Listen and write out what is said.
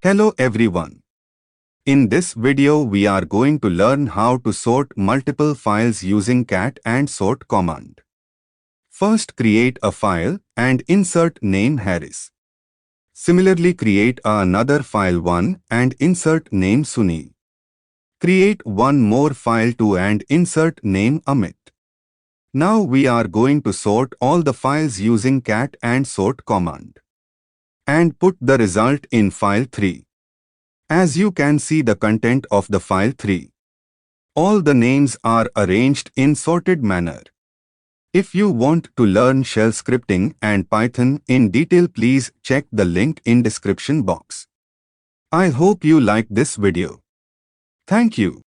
Hello everyone. In this video we are going to learn how to sort multiple files using cat and sort command. First create a file and insert name Harris. Similarly create another file 1 and insert name Sunil. Create one more file 2 and insert name Amit. Now we are going to sort all the files using cat and sort command. And put the result in file 3. As you can see the content of the file 3. All the names are arranged in sorted manner. If you want to learn shell scripting and Python in detail, please check the link in description box. I hope you like this video. Thank you.